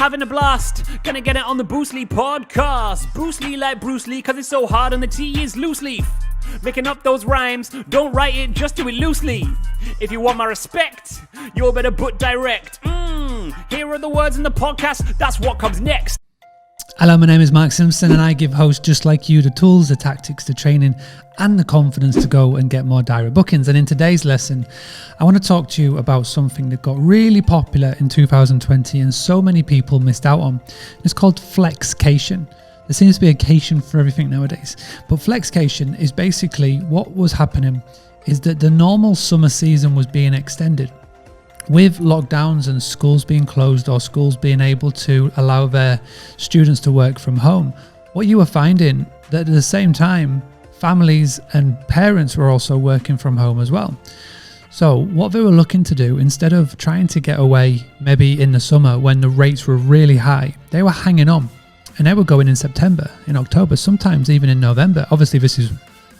having a blast. Gonna get it on the Boostly podcast. Boostly like Bruce Lee, cause it's so hard and the T is loose leaf. Making up those rhymes, don't write it, just do it loosely. If you want my respect, you'll better put direct. Here are the words in the podcast, that's what comes next. Hello, my name is Mark Simpson and I give hosts just like you the tools, the tactics, the training and the confidence to go and get more direct bookings. And in today's lesson, I want to talk to you about something that got really popular in 2020 and so many people missed out on. It's called Flexcation. There seems to be a cation for everything nowadays, but Flexcation is basically what was happening is that the normal summer season was being extended. With lockdowns and schools being closed or schools being able to allow their students to work from home, what you were finding that at the same time, families and parents were also working from home as well. So what they were looking to do, instead of trying to get away maybe in the summer when the rates were really high, they were hanging on and they were going in September, in October, sometimes even in November. Obviously this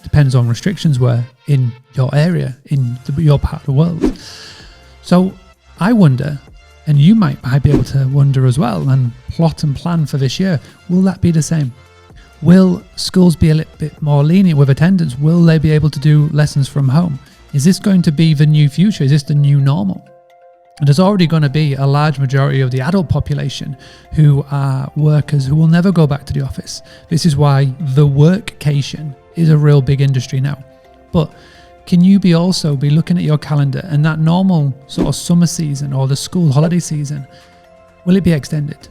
depends on restrictions were in your area, in your part of the world. So I wonder, and you might be able to wonder as well and plot and plan for this year, will that be the same? Will schools be a little bit more lenient with attendance? Will they be able to do lessons from home? Is this going to be the new future? Is this the new normal? And there's already going to be a large majority of the adult population who are workers who will never go back to the office. This is why the workcation is a real big industry now. But can you also be looking at your calendar and that normal sort of summer season or the school holiday season, will it be extended?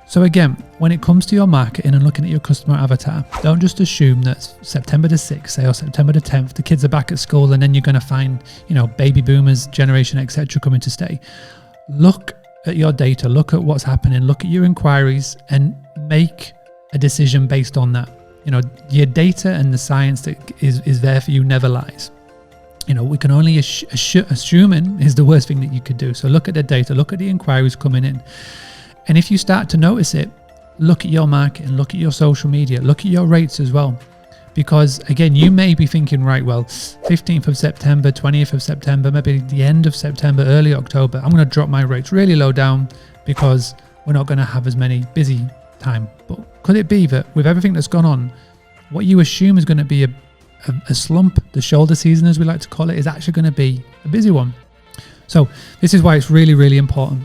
So again, when it comes to your marketing and looking at your customer avatar, don't just assume that September the 6th, say, or September the 10th, the kids are back at school and then you're going to find, baby boomers, generation, etc. coming to stay. Look at your data, look at what's happening, look at your inquiries and make a decision based on that. Your data and the science that is there for you never lies. We can only assuming is the worst thing that you could do. So look at the data, look at the inquiries coming in. And if you start to notice it, look at your marketing, look at your social media, look at your rates as well. Because again, you may be thinking, right, well, 15th of September, 20th of September, maybe the end of September, early October, I'm going to drop my rates really low down because we're not going to have as many busy time. But could it be that with everything that's gone on, what you assume is going to be a slump, the shoulder season as we like to call it, is actually going to be a busy one? So this is why it's really, really important.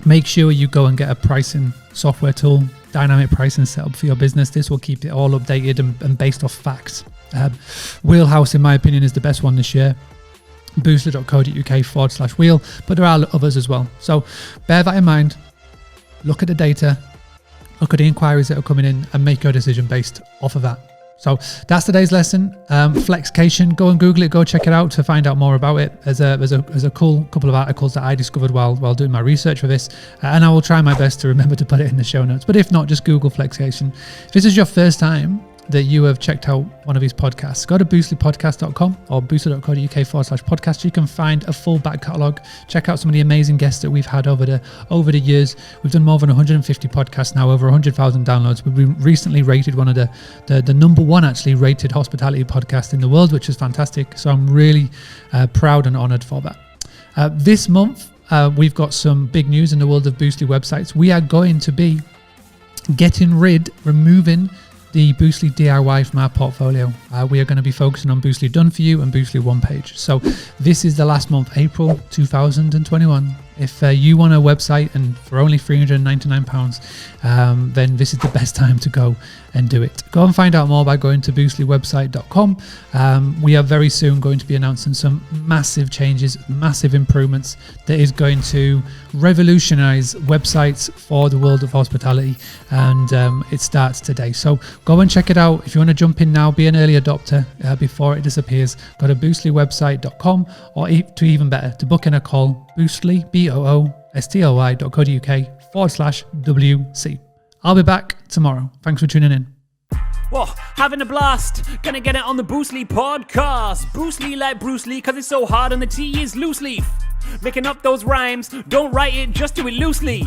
Make sure you go and get a pricing software tool, dynamic pricing setup for your business. This will keep it all updated and based off facts. Wheelhouse, in my opinion, is the best one this year. Boostly.co.uk/wheel, but there are others as well. So bear that in mind. Look at the data, look at the inquiries that are coming in and make your decision based off of that. So that's today's lesson. Flexcation, go and Google it, go check it out to find out more about it. There's a cool couple of articles that I discovered while doing my research for this, and I will try my best to remember to put it in the show notes. But if not, just Google Flexcation. If this is your first time that you have checked out one of these podcasts, go to boostlypodcast.com or boostly.co.uk/podcast. You can find a full back catalogue. Check out some of the amazing guests that we've had over the years. We've done more than 150 podcasts now, over 100,000 downloads. We've been recently rated one of the number one actually rated hospitality podcast in the world, which is fantastic. So I'm really proud and honoured for that. This month, we've got some big news in the world of Boostly websites. We are going to be removing the Boostly DIY from our portfolio. We are going to be focusing on Boostly Done For You and Boostly One Page. So this is the last month, April 2021. If you want a website and for only £399, then this is the best time to go and do it. Go and find out more by going to booslywebsite.com. We are very soon going to be announcing some massive changes, massive improvements that is going to revolutionize websites for the world of hospitality, and it starts today. So go and check it out. If you want to jump in now, be an early adopter before it disappears, go to booslywebsite.com, or to even better, to book in a call, Boostly, boostly.co.uk/WC. I'll be back tomorrow. Thanks for tuning in. Whoa, having a blast. Gonna get it on the Boostly podcast. Boostly like Bruce Lee, cause it's so hard and the T is loose leaf. Making up those rhymes, don't write it, just do it loosely.